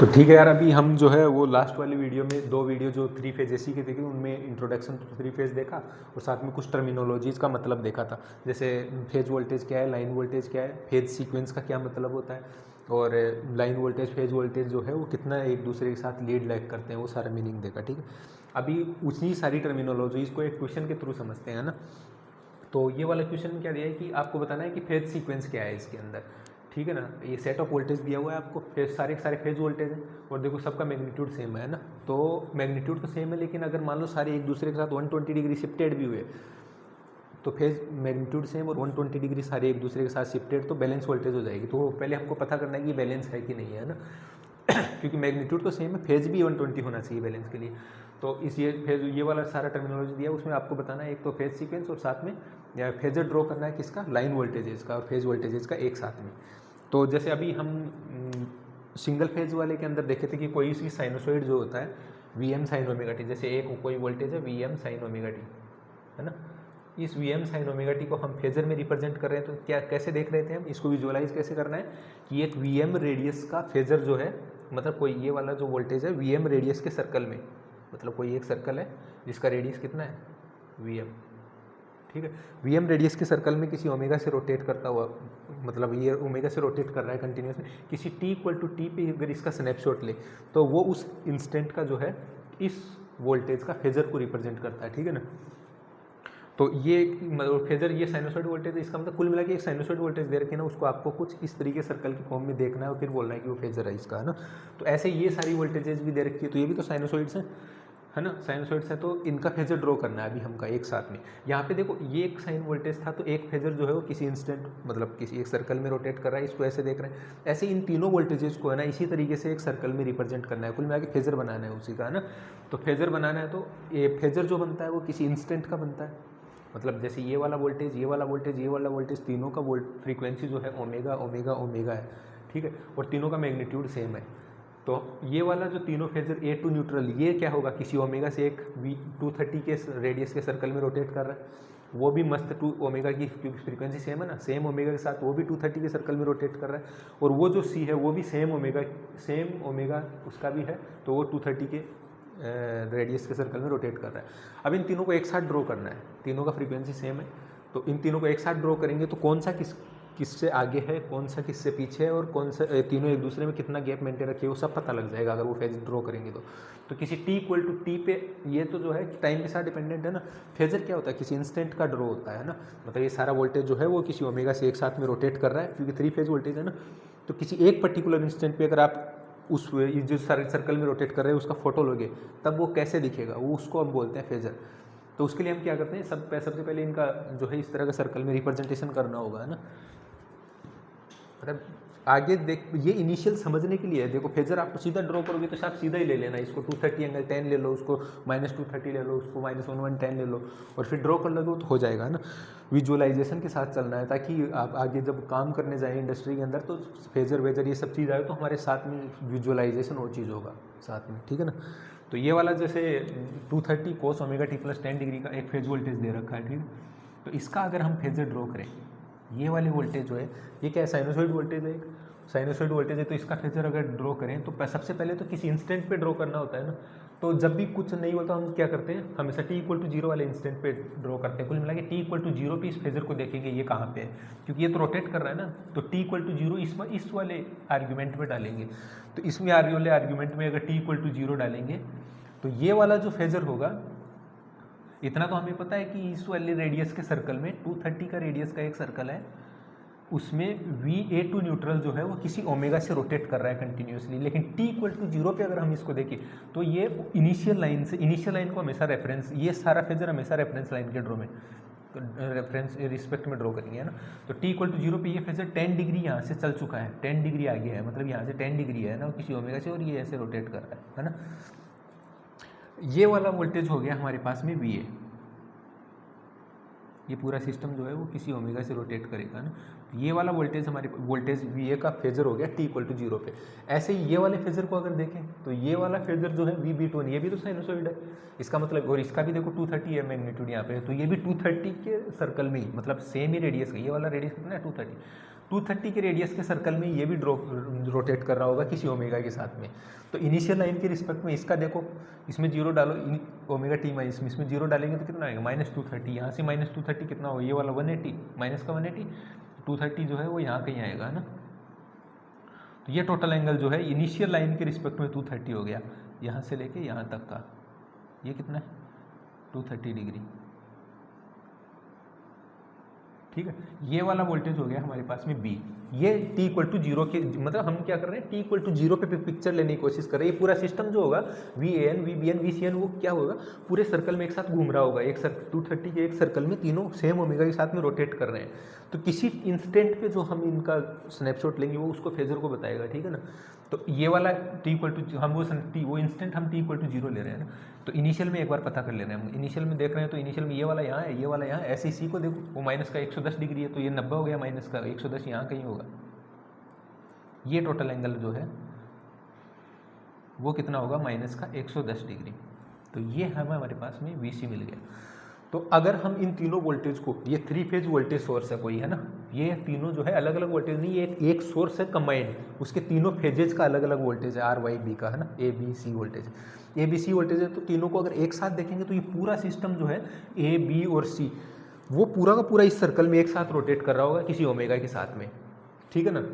तो ठीक है यार, अभी हम जो है वो लास्ट वाली वीडियो में दो वीडियो जो थ्री फेज एसी के देखे उनमें इंट्रोडक्शन टू थ्री फेज देखा और साथ में कुछ टर्मिनोलॉजीज़ का मतलब देखा था। जैसे फेज वोल्टेज क्या है, लाइन वोल्टेज क्या है, फेज सीक्वेंस का क्या मतलब होता है, और लाइन वोल्टेज फेज वोल्टेज जो है वो कितना एक दूसरे के साथ लीड लैग करते हैं, वो सारा मीनिंग देखा। ठीक है, अभी उसी सारी टर्मिनोलॉजीज़ को एक क्वेश्चन के थ्रू समझते हैं ना। तो ये वाला क्वेश्चन क्या दिया है कि आपको बताना है कि फेज सीक्वेंस क्या है इसके अंदर। ठीक है ना, ये सेट ऑफ वोल्टेज दिया हुआ है आपको, फेज सारे फेज वोल्टेज है और देखो सबका मैग्नीट्यूड सेम है ना। तो मैग्नीट्यूड तो सेम है, लेकिन अगर मान लो सारे एक दूसरे के साथ 120 डिग्री शिफ्टेड भी हुए तो फेज मैग्नीट्यूड सेम और 120 डिग्री सारे एक दूसरे के साथ शिफ्टेड, तो बैलेंस वोल्टेज हो जाएगी। तो पहले हमको पता करना है कि बैलेंस है कि नहीं है ना क्योंकि मैग्नीट्यूड तो सेम है, फेज भी 120 होना चाहिए बैलेंस के लिए। तो इस ये फेज ये वाला सारा टर्मिनोलॉजी दिया उसमें आपको बताना है एक तो फेज सीक्वेंस और साथ में या फेजर ड्रॉ करना है किसका, लाइन वोल्टेजेस का और फेज वोल्टेजेस का एक साथ में। तो जैसे अभी हम सिंगल फेज वाले के अंदर देखे थे कि कोई सी साइनोसॉइड जो होता है v m sine omega t, जैसे एक कोई वोल्टेज है v m sine omega t, है ना। इस v m sine omega t को हम फेजर में रिप्रेजेंट कर रहे हैं, तो क्या कैसे देख रहे थे हम इसको, विजुअलाइज कैसे करना है कि एक वी एम रेडियस का फेजर जो है, मतलब कोई ये वाला जो वोल्टेज है वी एम रेडियस के सर्कल में, मतलब कोई एक सर्कल है जिसका रेडियस कितना है वी एम। ठीक है, वी एम रेडियस के सर्कल में किसी ओमेगा से रोटेट करता हुआ, मतलब ये ओमेगा से रोटेट कर रहा है कंटिन्यूसली, किसी टी इक्वल टू टी पे अगर इसका स्नैपशॉट ले तो वो उस इंस्टेंट का जो है इस वोल्टेज का फेजर को रिप्रेजेंट करता है। ठीक है ना, तो ये मतलब फेजर ये साइनोसॉइड वोल्टेज है, इसका मतलब कुल मिला के एक साइनोसॉइड वोल्टेज दे रखे ना, उसको आपको कुछ इस तरीके सर्कल की फॉर्म में देखना है और फिर बोलना है कि वो फेजर है इसका, है ना। तो ऐसे ये सारी वोल्टेजेस भी दे रखी है, तो ये भी तो साइनोसॉइड्स हैं, है ना, साइनोसॉइड्स है, तो इनका फेजर ड्रॉ करना है अभी हमका एक साथ में। यहाँ पे देखो ये एक साइन वोल्टेज था, तो एक फेजर जो है वो किसी इंस्टेंट मतलब किसी एक सर्कल में रोटेट कर रहा है, इसको ऐसे देख रहे हैं। ऐसे इन तीनों वोल्टेजेस को है ना इसी तरीके से एक सर्कल में रिप्रेजेंट करना है, कुल मिला के फेजर बनाना है उसी का, है ना। तो फेजर बनाना है तो ये फेजर जो बनता है वो किसी इंस्टेंट का बनता है, मतलब जैसे ये वाला वोल्टेज ये वाला वोल्टेज ये वाला वोल्टेज तीनों का फ्रीक्वेंसी जो है ओमेगा ओमेगा ओमेगा है। ठीक है, और तीनों का मैग्नीट्यूड सेम है। तो ये वाला जो तीनों फेजर ए टू न्यूट्रल, ये क्या होगा, किसी ओमेगा से एक वी 230 के रेडियस के सर्कल में रोटेट कर रहा है, वो भी मस्त टू ओमेगा की फ्रीक्वेंसी सेम है ना, सेम ओमेगा के साथ वो भी 230 के सर्कल में रोटेट कर रहा है, और वो जो सी है वो भी सेम ओमेगा उसका भी है, तो वो 230 के रेडियस के सर्कल में रोटेट कर रहा है। अब इन तीनों को एक साथ ड्रॉ करना है, तीनों का फ्रीक्वेंसी सेम है, तो इन तीनों को एक साथ ड्रॉ करेंगे तो कौन सा किससे आगे है, कौन सा किससे पीछे है, और कौन सा तीनों एक दूसरे में कितना गैप मेंटेन रखे वो सब पता लग जाएगा अगर वो फेज ड्रॉ करेंगे तो किसी टी इक्वल टू टी पे, ये तो जो है टाइम के साथ डिपेंडेंट है ना। फेजर क्या होता है, किसी इंस्टेंट का ड्रॉ होता है ना, मतलब ये सारा वोल्टेज जो है वो किसी ओमेगा से एक साथ में रोटेट कर रहा है क्योंकि थ्री फेज वोल्टेज है ना। तो किसी एक पर्टिकुलर इंस्टेंट पे अगर आप उस जो सारे सर्कल में रोटेट कर रहे हैं उसका फोटो लोगे तब वो कैसे दिखेगा, वो उसको हम बोलते हैं फेजर। तो उसके लिए हम क्या करते हैं, सबसे पहले इनका जो है इस तरह का सर्कल में रिप्रेजेंटेशन करना होगा, है ना। मतलब आगे देख, ये इनिशियल समझने के लिए है। देखो फेजर आपको सीधा ड्रॉ करोगे तो आप सीधा ही ले लेना, इसको 230 एंगल 10 ले लो, उसको -230 ले लो, उसको -110 ले लो और फिर ड्रॉ कर लोगे तो हो जाएगा ना। विजुअलाइजेशन के साथ चलना है ताकि आप आगे जब काम करने जाएँ इंडस्ट्री के अंदर तो फेजर वेजर ये सब चीज़ आए तो हमारे साथ में विजुअलाइजेशन वो चीज़ होगा साथ में। ठीक है ना, तो ये वाला जैसे 230 cos ओमेगा t + 10 डिग्री का एक फेज वोल्टेज दे रखा है। ठीक है, तो इसका अगर हम फेजर ड्रॉ करें, ये वाली वोल्टेज जो है ये क्या है, साइनोसॉइड वोल्टेज है, एक साइनोसॉइड वोल्टेज है, तो इसका फेजर अगर ड्रॉ करें तो सबसे पहले तो किसी इंस्टेंट पे ड्रॉ करना होता है ना। तो जब भी कुछ नहीं होता हम क्या करते हैं, हमेशा t = 0 वाले इंस्टेंट पे ड्रॉ करते हैं। कुल मिला के t = 0 पे इस फेजर को देखेंगे ये कहाँ पे है, क्योंकि ये तो रोटेट कर रहा है ना। तो t = 0 इस वाले आर्ग्यूमेंट में डालेंगे, तो इसमें वाले आर्ग्यूमेंट में अगर t = 0 डालेंगे तो ये वाला जो फेजर होगा, इतना तो हमें पता है कि इस वाले रेडियस के सर्कल में 230 का रेडियस का एक सर्कल है, उसमें वी टू न्यूट्रल जो है वो किसी ओमेगा से रोटेट कर रहा है कंटिन्यूसली। लेकिन t = 0 पे अगर हम इसको देखें तो ये इनिशियल लाइन को हमेशा रेफरेंस, ये सारा फेजर हमेशा रेफरेंस लाइन के ड्रॉ में रेफरेंस रिस्पेक्ट में ड्रॉ करेंगे, है ना। तो t = 0 पे ये फेजर 10 डिग्री यहाँ से चल चुका है, 10 डिग्री आगे है, मतलब यहाँ से 10 डिग्री है ना किसी ओमेगा से, और ये ऐसे रोटेट कर रहा है ना। ये वाला वोल्टेज हो गया हमारे पास में वी ए, ये पूरा सिस्टम जो है वो किसी ओमेगा से रोटेट करेगा ना। ये वाला वोल्टेज हमारे वोल्टेज वी ए का फेजर हो गया t = 0 पे। ऐसे ही ये वाले फेजर को अगर देखें तो ये वाला फेजर जो है वी बी2, ये भी तो साइनोसॉइड है इसका मतलब, और इसका भी देखो 230 है मैग्नीट्यूड यहाँ पे, तो ये भी 230 के सर्कल में ही, मतलब सेम ही रेडियस का, ये वाला रेडियस कितना है 230, 230 के रेडियस के सर्कल में ये भी रोटेट कर रहा होगा किसी ओमेगा के साथ में। तो इनिशियल लाइन के रिस्पेक्ट में इसका देखो, इसमें 0 डालो, ओमेगा टी माइनस में इसमें 0 डालेंगे तो कितना आएगा -230। यहाँ से -230 कितना हो, ये वाला 180 माइनस का 180, 230 जो है वो यहाँ कहीं आएगा, है ना। तो ये टोटल एंगल जो है इनिशियल लाइन के रिस्पेक्ट में 230 हो गया, यहाँ से लेके यहाँ तक का ये कितना है 230 डिग्री। ठीक है, ये वाला वोल्टेज हो गया हमारे पास में B। ये t = 0 के, मतलब हम क्या कर रहे हैं, t = 0 पे पिक्चर लेने की कोशिश कर रहे हैं। ये पूरा सिस्टम जो होगा VAN, VBN, VCN वो क्या होगा, पूरे सर्कल में एक साथ घूम रहा होगा। एक सर्कल 230 के एक सर्कल में तीनों सेम ओमेगा के साथ में रोटेट कर रहे हैं। तो किसी इंस्टेंट पे जो हम इनका स्नैपशॉट लेंगे वो उसको फेजर को बताएगा, ठीक है ना। तो ये वाला t = हम वो इंस्टेंट हम t = 0 ले रहे हैं ना। तो इनिशियल में एक बार पता कर ले रहे हैं हम, इनिशियल में देख रहे हैं तो इनिशियल में ये वाला यहाँ है, ये वाला यहाँ, ऐसे इसी को देखो, वो माइनस का 110 डिग्री है तो ये 90 हो गया, माइनस का 110 यहाँ कहीं होगा। ये टोटल एंगल जो है वो कितना होगा, माइनस का 110 डिग्री। तो ये हमारे पास में VC मिल गया। तो अगर हम इन तीनों वोल्टेज को, ये 3 फेज वोल्टेज सोर्स है कोई, है ना, ये तीनों जो है अलग अलग वोल्टेज नहीं, ये एक सोर्स है कंबाइंड, उसके तीनों फेजेज का अलग अलग वोल्टेज है, RYB का, है ना, ABC वोल्टेज, ABC वोल्टेज है। तो तीनों को अगर एक साथ देखेंगे तो ये पूरा सिस्टम जो है A, B और C वो पूरा का पूरा इस सर्कल में एक साथ रोटेट कर रहा होगा किसी ओमेगा के साथ में, ठीक है ना।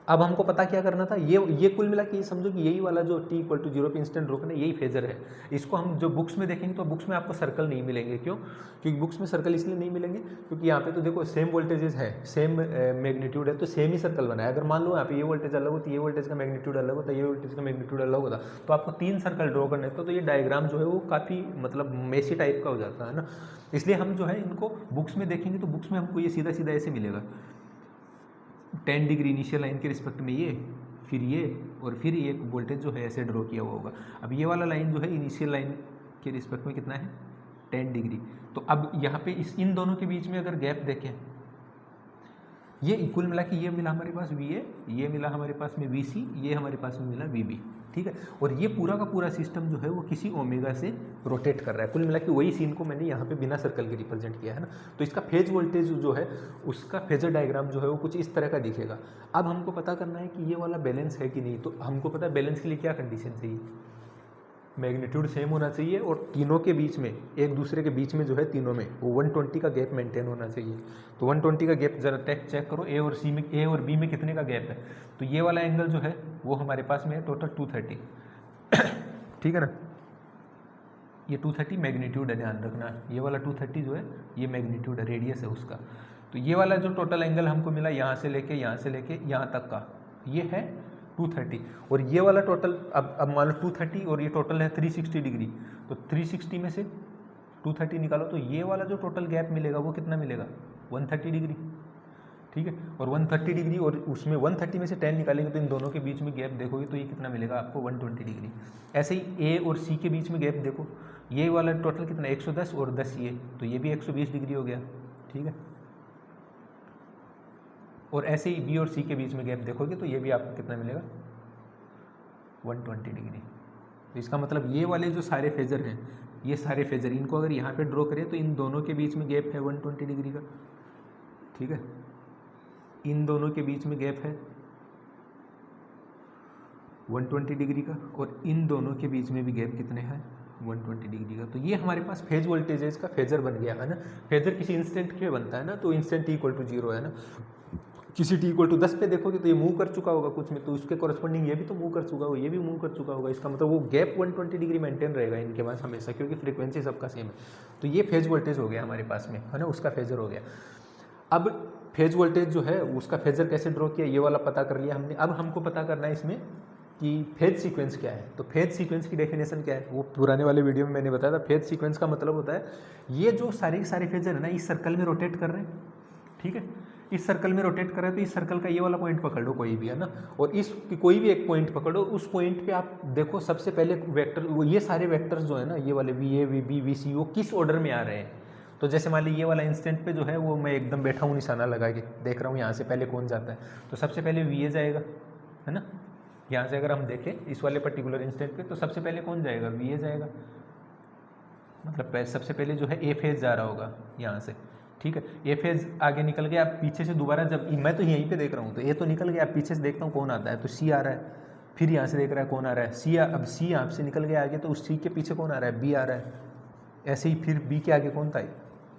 अब हमको पता क्या करना था, ये कुल मिला के ये समझो कि यही वाला जो t = 0 पे इंस्टेंट रोकना यही फेजर है। इसको हम जो बुक्स में देखेंगे तो बुक्स में आपको सर्कल नहीं मिलेंगे, क्यों, क्योंकि बुक्स में सर्कल इसलिए नहीं मिलेंगे क्योंकि यहाँ पे तो देखो सेम वोल्टेजेस है, सेम मैग्नीट्यूड है, तो सेम ही सर्कल बना है। अगर मान लो यहाँ पे ये वोल्टेज अलग होती, ये वोल्टेज का मैग्नीट्यूड अलग होता, ये वोल्टेज का मैग्नीट्यूड अलग होता, तो आपको 3 सर्कल ड्रॉ करने तो ये डायग्राम जो है वो काफ़ी मतलब मेसी टाइप का हो जाता है ना। इसलिए हम जो है इनको बुक्स में देखेंगे तो बुक्स में हमको ये सीधा सीधा ऐसे मिलेगा, 10 डिग्री इनिशियल लाइन के रिस्पेक्ट में ये, फिर ये, और फिर ये वोल्टेज जो है ऐसे ड्रॉ किया हुआ होगा। अब ये वाला लाइन जो है इनिशियल लाइन के रिस्पेक्ट में कितना है, 10 डिग्री। तो अब यहाँ पे इन दोनों के बीच में अगर गैप देखें, ये कुल मिला कि ये मिला हमारे पास VA, ये मिला हमारे पास में VC, ये हमारे पास में मिला VB, ठीक है। और ये पूरा का पूरा सिस्टम जो है वो किसी ओमेगा से रोटेट कर रहा है। कुल मिला कि वही सीन को मैंने यहाँ पे बिना सर्कल के रिप्रेजेंट किया है ना। तो इसका फेज वोल्टेज जो है उसका फेजर डायग्राम जो है वो कुछ इस तरह का दिखेगा। अब हमको पता करना है कि ये वाला बैलेंस है कि नहीं। तो हमको पता है बैलेंस के लिए क्या कंडीशन चाहिए, मैग्नीट्यूड सेम होना चाहिए और तीनों के बीच में, एक दूसरे के बीच में जो है तीनों में वो 120 का गैप मेंटेन होना चाहिए। तो 120 का गैप जरा चेक करो, A और C में, A और B में कितने का गैप है। तो ये वाला एंगल जो है वो हमारे पास में है टोटल 230, ठीक है ना। ये 230 मैग्नीट्यूड है, ध्यान रखना, ये वाला 230 जो है ये मैग्नीट्यूड है, रेडियस है उसका। तो ये वाला जो टोटल एंगल हमको मिला यहाँ से लेके यहाँ तक का, ये है 230। और ये वाला टोटल अब मान लो 230 और ये टोटल है 360 डिग्री। तो 360 में से 230 निकालो तो ये वाला जो टोटल गैप मिलेगा वो कितना मिलेगा, 130 डिग्री, ठीक है। और 130 डिग्री और उसमें 130 में से 10 निकालेंगे तो इन दोनों के बीच में गैप देखोगे तो ये कितना मिलेगा आपको, 120 डिग्री। ऐसे ही A और C के बीच में गैप देखो, ये वाला टोटल कितना 110 और 10 ये, तो ये भी 120 डिग्री हो गया, ठीक है। और ऐसे ही B और C के बीच में गैप देखोगे तो ये भी आपको कितना मिलेगा, 120 डिग्री। तो इसका मतलब ये वाले जो सारे फेजर हैं, ये सारे फेजर, इनको अगर यहाँ पे ड्रॉ करें तो इन दोनों के बीच में गैप है 120 डिग्री का, ठीक है। इन दोनों के बीच में गैप है 120 डिग्री का और इन दोनों के बीच में भी गैप कितने हैं, 120 डिग्री का। तो ये हमारे पास फेज वोल्टेजेस का फेजर बन गया है ना। फेजर किसी इंस्टेंट के बनता है ना, तो इंस्टेंट t = 0 है ना। किसी t = 10 पे देखोगे तो ये मूव कर चुका होगा कुछ में, तो उसके कॉरस्पॉन्डिंग ये भी तो मूव कर चुका होगा, ये भी मूव कर चुका होगा। इसका मतलब वो गैप 120 डिग्री मेंटेन रहेगा इनके पास हमेशा, क्योंकि फ्रीक्वेंसी सबका सेम है। तो ये फेज वोल्टेज हो गया हमारे पास में, है ना, उसका फेजर हो गया। अब फेज वोल्टेज जो है उसका फेजर कैसे ड्रॉ किया, ये वाला पता कर लिया हमने। अब हमको पता करना है इसमें कि फेज सीक्वेंस क्या है। तो फेज सीक्वेंस की डेफिनेशन क्या है, वो पुराने वाले वीडियो में मैंने बताया था। फेज सीक्वेंस का मतलब होता है ये जो सारे के सारे फेजर है ना इस सर्कल में रोटेट कर रहे हैं, ठीक है। इस सर्कल में रोटेट कर रहे हैं तो इस सर्कल का ये वाला पॉइंट पकड़ लो कोई भी, है ना, और इस कोई भी एक पॉइंट पकड़ो, उस पॉइंट पे आप देखो सबसे पहले वेक्टर, वो ये सारे वेक्टर्स जो है ना, ये वाले VA, VB, VC वो किस ऑर्डर में आ रहे हैं। तो जैसे मान ली ये वाला इंस्टेंट पे जो है वो मैं एकदम बैठा हूँ निशाना लगा के देख रहा हूँ यहाँ से पहले कौन जाता है, तो सबसे पहले VA जाएगा, है ना। यहाँ से अगर हम देखें इस वाले पर्टिकुलर इंस्टेंट पे तो सबसे पहले कौन जाएगा, VA जाएगा। मतलब सबसे पहले जो है A फेज जा रहा होगा यहाँ से, ठीक है, ए फेज आगे निकल गया, अब पीछे से दोबारा जब मैं तो यहीं पे देख रहा हूँ तो ए तो निकल गया, पीछे से देखता हूँ कौन आता है तो सी आ रहा है, फिर यहाँ से देख रहा है कौन आ रहा है सी, अब सी यहाँ से निकल गया आगे तो उस सी के पीछे कौन आ रहा है, बी आ रहा है। ऐसे ही फिर बी के आगे कौन था,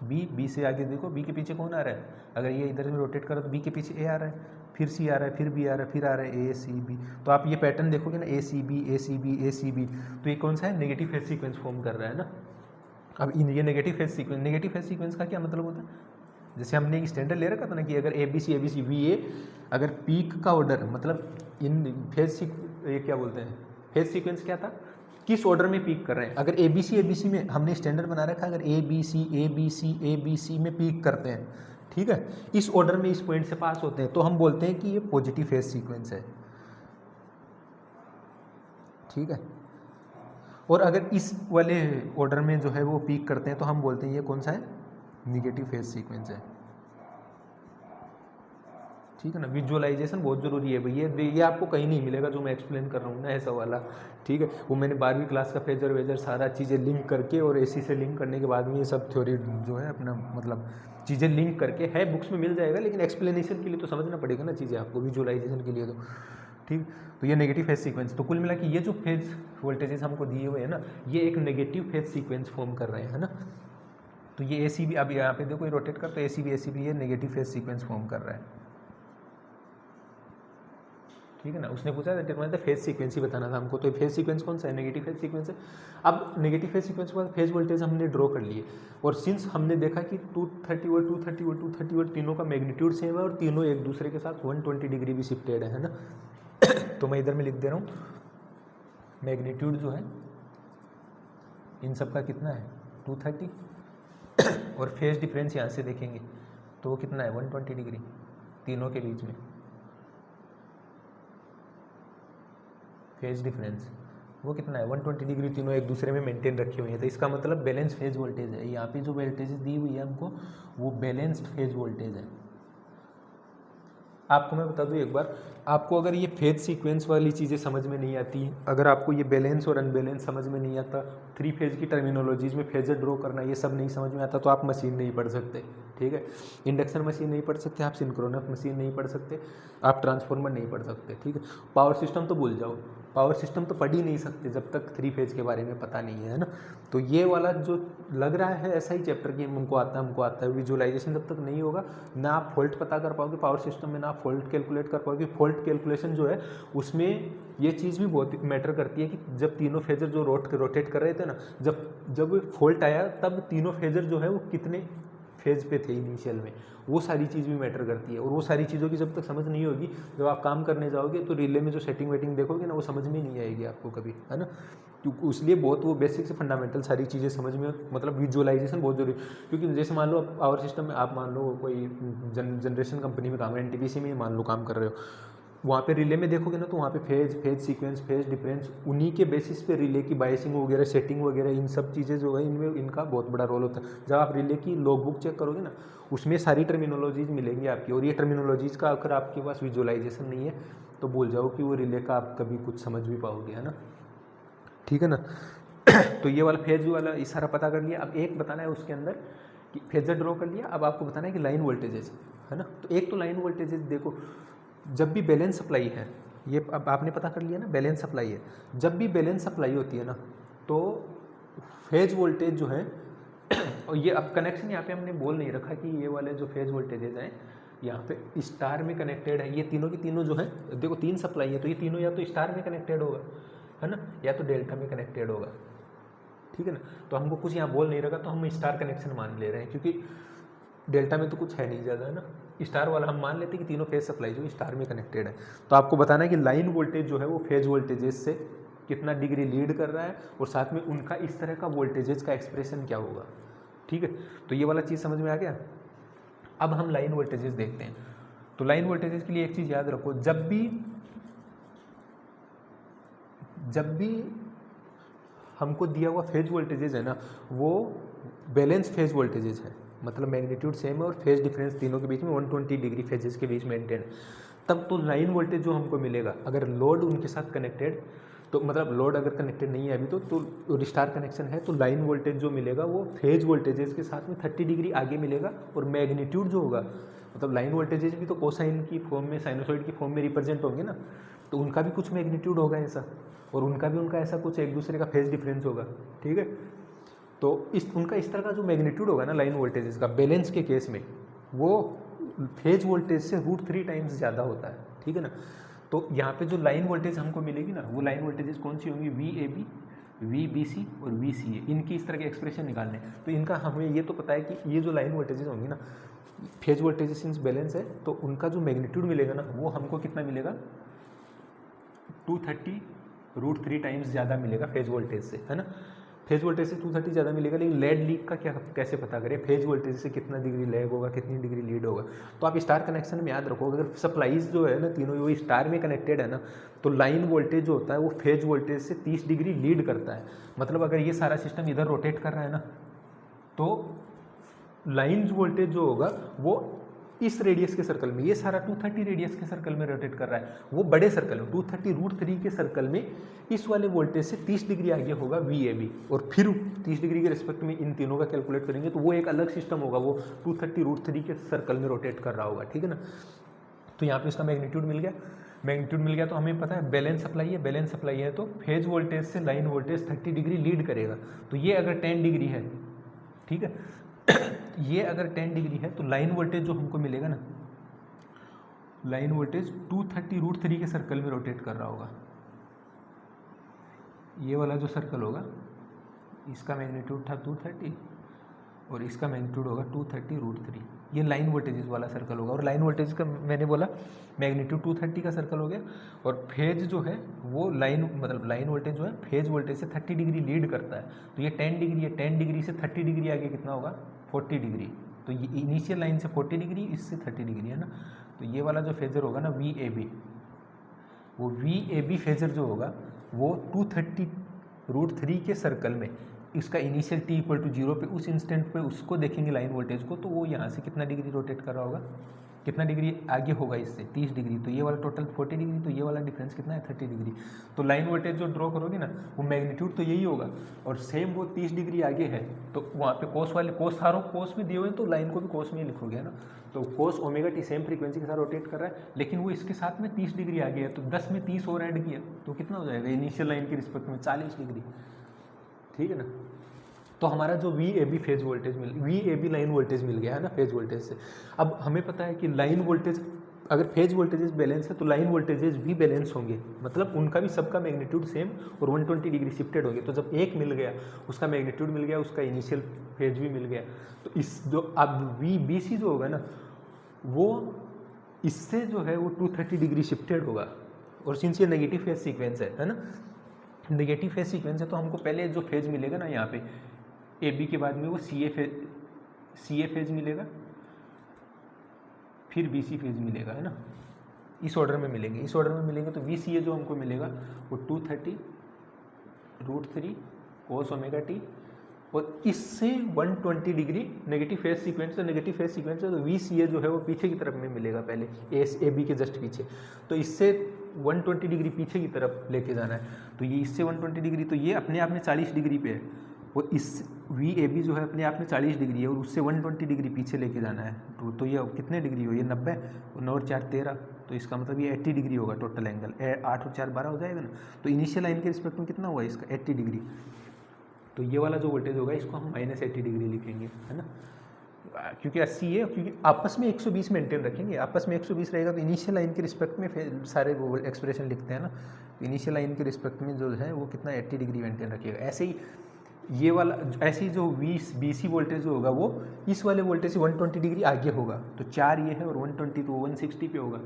बी से आगे देखो बी के पीछे कौन आ रहा है, अगर ये इधर में रोटेट करो तो बी के पीछे ए आ रहा है, फिर सी आ रहा है, फिर बी आ रहा है, फिर आ रहा है ए सी बी। तो आप ये पैटर्न देखोगे ना, ए सी बी ए सी बी ए सी बी, तो ये कौन सा है, नेगेटिव फेज सीक्वेंस फॉर्म कर रहा है ना। अब ये नेगेटिव फेज सीक्वेंस का क्या मतलब होता है, जैसे हमने एक स्टैंडर्ड ले रखा था ना कि अगर ए बी सी बी ए, अगर पीक का ऑर्डर मतलब इन फेज ये क्या बोलते हैं, फेज सीक्वेंस क्या था, किस ऑर्डर में पीक कर रहे हैं। अगर ए बी सी में हमने स्टैंडर्ड बना रखा है, अगर ए बी सी में पीक करते हैं, ठीक है, इस ऑर्डर में इस पॉइंट से पास होते हैं, तो हम बोलते हैं कि ये पॉजिटिव फेज सीक्वेंस है, ठीक है। और अगर इस वाले ऑर्डर में जो है वो पीक करते हैं तो हम बोलते हैं ये कौन सा है, निगेटिव फेज सीक्वेंस है, ठीक है ना। विजुअलाइजेशन बहुत ज़रूरी है भैया, ये आपको कहीं नहीं मिलेगा जो मैं एक्सप्लेन कर रहा हूँ ना ऐसा वाला, ठीक है। वो मैंने 12वीं क्लास का फेजर वेजर सारा चीज़ें लिंक करके और एसी से लिंक करने के बाद में ये सब थ्योरी जो है अपना मतलब चीज़ें लिंक करके है, बुक्स में मिल जाएगा, लेकिन एक्सप्लेनेशन के लिए तो समझना पड़ेगा ना चीज़ें आपको, विजुअलाइजेशन के लिए तो, ठीक। तो ये नेगेटिव फेज सीक्वेंस, तो कुल मिला कि ये जो फेज वोल्टेजेस हमको दिए हुए हैं ना, ये एक नेगेटिव फेज सीक्वेंस फॉर्म कर रहे हैं ना। तो ये ए सी बी, अब यहाँ पे देखो ये रोटेट कर, तो ए सी बी ये नेगेटिव फेज सीक्वेंस फॉर्म कर रहा है, ठीक है ना। उसने पूछा था फेज सीक्वेंस ही बताना था हमको, तो फेज सीक्वेंस कौन सा है, नेगेटिव फेज सीक्वेंस है। अब नेगेटिव फेज सीक्वेंस के बाद फेज वोल्टेज हमने ड्रॉ कर लिए, और सिंस हमने देखा कि 230 वोल्ट 230 वोल्ट 230 वोल्ट तीनों का मैग्नीट्यूड सेम है और तीनों एक दूसरे के साथ 120 डिग्री भी शिफ्टेड है ना। तो मैं इधर में लिख दे रहा हूँ, मैग्नीट्यूड जो है इन सब का कितना है 230, और फेज डिफरेंस यहाँ से देखेंगे तो वो कितना है 120 डिग्री तीनों के बीच में फेज डिफरेंस, वो कितना है 120 डिग्री, तीनों एक दूसरे में मेंटेन रखे हुए हैं। तो इसका मतलब बैलेंस फेज वोल्टेज है, यहाँ पे जो वोल्टेज दी हुई है हमको वो बैलेंस्ड फेज वोल्टेज है। आपको मैं बता दूं एक बार, आपको अगर ये फेज सीक्वेंस वाली चीज़ें समझ में नहीं आती, अगर आपको ये बैलेंस और अनबैलेंस समझ में नहीं आता, 3 फेज की टर्मिनोलॉजीज में फेजर ड्रॉ करना ये सब नहीं समझ में आता, तो आप मशीन नहीं पढ़ सकते, ठीक है। इंडक्शन मशीन नहीं पढ़ सकते आप, सिंक्रोनस मशीन नहीं पढ़ सकते आप, ट्रांसफार्मर नहीं पढ़ सकते, ठीक है। पावर सिस्टम तो भूल जाओ, पावर सिस्टम तो पढ़ ही नहीं सकते जब तक 3 फेज के बारे में पता नहीं है ना। तो ये वाला जो लग रहा है ऐसा ही चैप्टर कि हमको आता है, विजुअलाइजेशन जब तक नहीं होगा ना आप फॉल्ट पता कर पाओगे पावर सिस्टम में, ना आप फॉल्ट कैलकुलेट कर पाओगे। फॉल्ट कैलकुलेशन जो है उसमें ये चीज़ भी बहुत मैटर करती है कि जब तीनों फेजर जो रोटेट कर रहे थे ना, जब फॉल्ट आया तब तीनों फेजर जो है वो कितने फेज पे थे इनिशियल में, वो सारी चीज़ भी मैटर करती है। और वो सारी चीज़ों की जब तक समझ नहीं होगी, जब आप काम करने जाओगे तो रिले में जो सेटिंग वेटिंग देखोगे ना वो समझ में नहीं आएगी आपको कभी, है ना। क्योंकि उसलिए बहुत वो बेसिक से फंडामेंटल सारी चीज़ें समझ में, मतलब विजुअलाइजेशन बहुत जरूरी। क्योंकि जैसे मान लो पावर सिस्टम में आप मान लो कोई जनरेशन कंपनी में काम है, एनटीपीसी में मान लो काम कर रहे हो, वहाँ पे रिले में देखोगे ना तो वहाँ पे फेज सीक्वेंस, फेज डिफरेंस, उन्हीं के बेसिस पे रिले की बाइसिंग वगैरह, सेटिंग वगैरह, इन सब चीज़ें जो है इनमें इनका बहुत बड़ा रोल होता है। जब आप रिले की लॉग बुक चेक करोगे ना उसमें सारी टर्मिनोलॉजीज मिलेंगी आपकी, और ये टर्मिनोलॉजीज का अगर आपके पास विजुअलाइजेशन नहीं है तो भूल जाओ कि वो रिले का आप कभी कुछ समझ भी पाओगे, है ना, ठीक है ना। तो ये वाला फेज वाला इशारा पता कर लिया। अब एक बताना है उसके अंदर कि फेजर ड्रॉ कर लिया, अब आपको बताना है कि लाइन वोल्टेजेस, है ना। तो एक तो लाइन वोल्टेजेस देखो, जब भी बैलेंस सप्लाई है, ये अब आपने पता कर लिया ना बैलेंस सप्लाई है, जब भी बैलेंस सप्लाई होती है ना तो फेज वोल्टेज जो है और ये अब कनेक्शन यहाँ पे हमने बोल नहीं रखा कि ये वाले जो फेज वोल्टेजेस हैं यहाँ पे स्टार में कनेक्टेड है, ये तीनों की तीनों जो है देखो 3 सप्लाई है तो ये तीनों या तो स्टार में कनेक्टेड होगा, है ना, या तो डेल्टा में कनेक्टेड होगा, ठीक है ना। तो हमको कुछ यहाँ बोल नहीं रखा तो हम स्टार कनेक्शन मान ले रहे हैं, क्योंकि डेल्टा में तो कुछ है नहीं ज़्यादा, है ना। स्टार वाला हम मान लेते हैं कि तीनों फेज सप्लाई जो स्टार में कनेक्टेड है। तो आपको बताना है कि लाइन वोल्टेज जो है वो फेज वोल्टेजेस से कितना डिग्री लीड कर रहा है, और साथ में उनका इस तरह का वोल्टेजेस का एक्सप्रेशन क्या होगा, ठीक है। तो ये वाला चीज़ समझ में आ गया। अब हम लाइन वोल्टेजेस देखते हैं। तो लाइन वोल्टेजेस के लिए एक चीज़ याद रखो, जब भी हमको दिया हुआ फेज वोल्टेजेस है ना वो बैलेंस फेज वोल्टेजेस है, मतलब मैग्नीट्यूड सेम है और फेज डिफरेंस तीनों के बीच में 120 डिग्री फेजेस के बीच मेंटेन, तब तो लाइन वोल्टेज जो हमको मिलेगा, अगर लोड उनके साथ कनेक्टेड तो मतलब लोड अगर कनेक्टेड नहीं है अभी तो स्टार कनेक्शन है तो लाइन वोल्टेज जो मिलेगा वो फेज वोल्टेजेस के साथ में 30 डिग्री आगे मिलेगा, और मैग्नीट्यूड जो होगा मतलब लाइन वोल्टेजेस भी तो कोसाइन की फॉर्म में, साइनोसॉइड की फॉर्म में रिप्रेजेंट होंगे ना, तो उनका भी कुछ मैग्नीट्यूड होगा ऐसा, और उनका ऐसा कुछ एक दूसरे का फेज डिफरेंस होगा, ठीक है। तो उनका इस तरह का जो मैग्नीट्यूड होगा ना लाइन वोल्टेजेस का, बैलेंस के केस में वो फेज वोल्टेज से √3 टाइम्स ज़्यादा होता है, ठीक है ना। तो यहाँ पे जो लाइन वोल्टेज हमको मिलेगी ना, वो लाइन वोल्टेजेस कौन सी होंगी, VAB, VBC और VCA, इनकी इस तरह के एक्सप्रेशन निकालने। तो इनका हमें ये तो पता है कि ये जो लाइन वोल्टेजेस होंगी ना, फेज वोल्टेजेस सिंस बैलेंस है, तो उनका जो मैग्नीट्यूड मिलेगा ना वो हमको कितना मिलेगा, 230 √3 टाइम्स ज़्यादा मिलेगा फेज वोल्टेज से, है ना। फेज वोल्टेज से 230 ज़्यादा मिलेगा, लेकिन लेड लीक का क्या कैसे पता करें, फेज वोल्टेज से कितना डिग्री लैग होगा, कितनी डिग्री लीड होगा। तो आप स्टार कनेक्शन में याद रखो, अगर सप्लाईज जो है ना तीनों वो स्टार में कनेक्टेड है ना, तो लाइन वोल्टेज जो होता है वो फेज वोल्टेज से 30 डिग्री लीड करता है। मतलब अगर ये सारा सिस्टम इधर रोटेट कर रहा है ना, तो लाइन वोल्टेज जो होगा वो इस रेडियस के सर्कल में, ये सारा 230 रेडियस के सर्कल में रोटेट कर रहा है, वो बड़े सर्कल में 230 √3 के सर्कल में इस वाले वोल्टेज से 30 डिग्री आगे होगा VAB, और फिर 30 डिग्री के रिस्पेक्ट में इन तीनों का कैलकुलेट करेंगे तो वो एक अलग सिस्टम होगा, वो 230 √3 के सर्कल में रोटेट कर रहा होगा, ठीक है ना। तो यहाँ पे इसका मैग्नीट्यूड मिल गया, तो हमें पता है बैलेंस सप्लाई है तो फेज वोल्टेज से लाइन वोल्टेज 30 डिग्री लीड करेगा। तो ये अगर 10 डिग्री है, ठीक है ये अगर 10 डिग्री है तो लाइन वोल्टेज जो हमको मिलेगा ना, लाइन वोल्टेज 230 √3 के सर्कल में रोटेट कर रहा होगा। ये वाला जो सर्कल होगा इसका मैग्नीट्यूड था 230 और इसका मैग्नीट्यूड होगा 230 √3, ये लाइन वोल्टेजेस वाला सर्कल होगा। और लाइन वोल्टेज का मैंने बोला मैग्नीट्यूड 230 का सर्कल हो गया, और फेज जो है वो लाइन वोल्टेज जो है फेज वोल्टेज से 30 डिग्री लीड करता है। तो ये 10 डिग्री है, 10 डिग्री से 30 डिग्री आगे कितना होगा, 40 डिग्री। तो ये इनिशियल लाइन से 40 डिग्री, इससे 30 डिग्री, है ना। तो ये वाला जो फेजर होगा ना VAB, वो VAB फेजर जो होगा वो 230 √3 के सर्कल में, इसका इनिशियल t = 0 पे उस इंस्टेंट पे उसको देखेंगे लाइन वोल्टेज को, तो वो यहाँ से कितना डिग्री रोटेट कर रहा होगा, कितना डिग्री आगे होगा इससे, 30 डिग्री। तो ये वाला टोटल 40 डिग्री, तो ये वाला डिफरेंस कितना है, 30 डिग्री। तो लाइन वोल्टेज जो ड्रॉ करोगे ना वो मैग्नीट्यूड तो यही होगा, और सेम वो 30 डिग्री आगे है तो वहाँ पे कोस में दिए हुए हैं, तो लाइन को भी कोस में ही लिखोगे, है ना। तो कोस ω_t सेम फ्रीक्वेंसी के साथ रोटेट कर रहा है, लेकिन वो इसके साथ में 30 डिग्री आगे है, तो 10 में 30 और ऐड किया तो कितना हो जाएगा, इनिशियल लाइन के रिस्पेक्ट में 40 डिग्री, ठीक है ना। तो हमारा जो VAB phase voltage VAB line voltage मिल गया है ना फेज वोल्टेज से। अब हमें पता है कि लाइन वोल्टेज, अगर फेज वोल्टेजेस बैलेंस है तो लाइन वोल्टेजेस भी बैलेंस होंगे, मतलब उनका भी सबका मैग्नीट्यूड सेम और 120 डिग्री शिफ्टेड होंगे। तो जब एक मिल गया, उसका मैग्नीट्यूड मिल गया, उसका इनिशियल फेज भी मिल गया, तो इस जो अब VBC जो होगा ना वो इससे जो है वो 230 डिग्री शिफ्टेड होगा। और सिंस ये नेगेटिव फेज सीक्वेंस है ना, नेगेटिव फेज सीक्वेंस है, तो हमको पहले जो फेज मिलेगा ना यहाँ पे AB के बाद में वो CA फेज मिलेगा, फिर BC फेज मिलेगा, है ना। इस ऑर्डर में मिलेंगे। तो VCA जो हमको मिलेगा वो 230 √3 cos ω_t, और इससे 120 डिग्री नेगेटिव फेज सीक्वेंस है, तो VCA जो है वो पीछे की तरफ में मिलेगा, पहले AB के जस्ट पीछे। तो इससे 120 डिग्री पीछे की तरफ लेके जाना है, तो ये इससे 120 डिग्री, तो ये अपने आप में 40 डिग्री पे है, और इस VAB जो है अपने आप में 40 डिग्री है, और उससे 120 डिग्री पीछे लेके जाना है। तो ये कितने डिग्री हो, ये 90 और 9 और 4 13, तो इसका मतलब ये 80 डिग्री होगा टोटल एंगल, 8 और 4 12 हो जाएगा ना। तो इनिशियल लाइन के रिस्पेक्ट में कितना हुआ इसका, 80 डिग्री। तो ये वाला जो वोल्टेज होगा इसको हम -80 डिग्री लिखेंगे, है ना, क्योंकि 80 है, क्योंकि आपस में 120 मेंटेन रखेंगे, आपस में 120 रहेगा, तो इनिशियल लाइन के रिस्पेक्ट में फिर सारे वो एक्सप्रेशन लिखते हैं ना, इनिशियल लाइन के रिस्पेक्ट में जो है वो कितना 80 डिग्री मेंटेन रखिएगा। ऐसे ही ये वाला, ऐसे ही जो BC वोल्टेज जो होगा वो इस वाले वोल्टेज से 120 डिग्री आगे होगा, तो 4 ये है और 120 तो 160 पे होगा,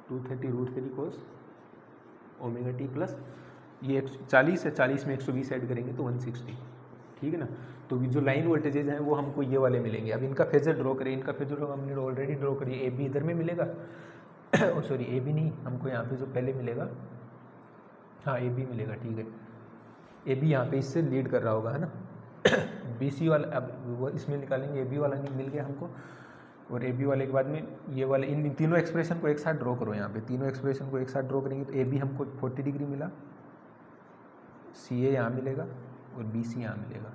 230 √3 cos ω_t प्लस ये 40 है, 40 में 120 ऐड करेंगे तो 160, ठीक है ना। तो जो लाइन वोल्टेजेज हैं वो हमको ये वाले मिलेंगे। अब इनका फेजर ड्रॉ करें, इनका फेजर हमने ऑलरेडी ड्रॉ करी, AB इधर में मिलेगा सॉरी AB नहीं, हमको यहाँ पे जो पहले मिलेगा, हाँ AB मिलेगा, ठीक है। AB यहाँ पे इससे लीड कर रहा होगा, है ना BC वाला, अब वो इसमें निकालेंगे, AB वाला नहीं मिल गया हमको, और ए बी वाले के बाद में ये वाले इन तीनों एक्सप्रेशन को एक साथ ड्रॉ करो। यहाँ पे तीनों एक्सप्रेशन को एक साथ ड्रॉ करेंगे तो ए बी हमको 40 डिग्री मिला, सी ए यहाँ मिलेगा और बी सी यहाँ मिलेगा,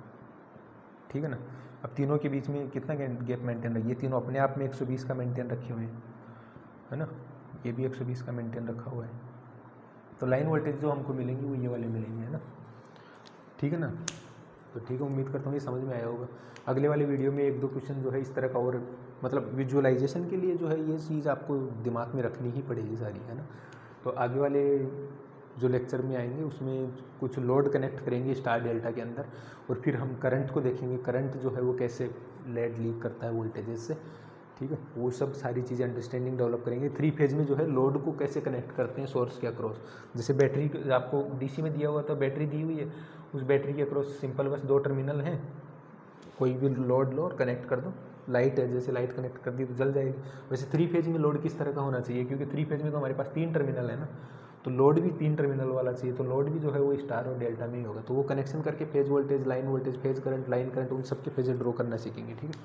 ठीक है ना। अब तीनों के बीच में कितना गैप मेंटेन रखिए, ये तीनों अपने आप में 120 का मेंटेन रखे हुए हैं, है ना। ये भी 120 का मेंटेन रखा हुआ है, तो लाइन वोल्टेज जो हमको मिलेंगी वो ये वाले मिलेंगे, है ना, ठीक है ना। तो ठीक है, उम्मीद करता हूँ ये समझ में आया होगा। अगले वाले वीडियो में 1-2 क्वेश्चन जो है इस तरह का, और मतलब विजुअलाइजेशन के लिए जो है ये चीज़ आपको दिमाग में रखनी ही पड़ेगी सारी, है ना। तो आगे वाले जो लेक्चर में आएंगे उसमें कुछ लोड कनेक्ट करेंगे स्टार डेल्टा के अंदर, और फिर हम करंट को देखेंगे, करंट जो है वो कैसे लेड लीक करता है वोल्टेजेस से, ठीक है। वो सब सारी चीज़ें अंडरस्टैंडिंग डेवलप करेंगे। 3 फेज में जो है लोड को कैसे कनेक्ट करते हैं सोर्स के अक्रॉस, जैसे बैटरी आपको डीसी में दिया हुआ तो बैटरी दी हुई है, उस बैटरी के अक्रॉस सिंपल बस 2 टर्मिनल हैं, कोई भी लोड लो और कनेक्ट कर दो। लाइट है, जैसे लाइट कनेक्ट कर दी तो जल जाएगी। वैसे 3 फेज में लोड किस तरह का होना चाहिए, क्योंकि 3 फेज में तो हमारे पास 3 टर्मिनल है ना, तो लोड भी 3 टर्मिनल वाला चाहिए, तो लोड भी जो है वो स्टार और डेल्टा में ही होगा। तो वो कनेक्शन करके phase voltage, line voltage, phase current, line current, उन सबके फेज ड्रॉ करना सीखेंगे, ठीक है।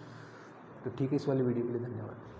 तो ठीक है, इस वाली वीडियो के लिए धन्यवाद।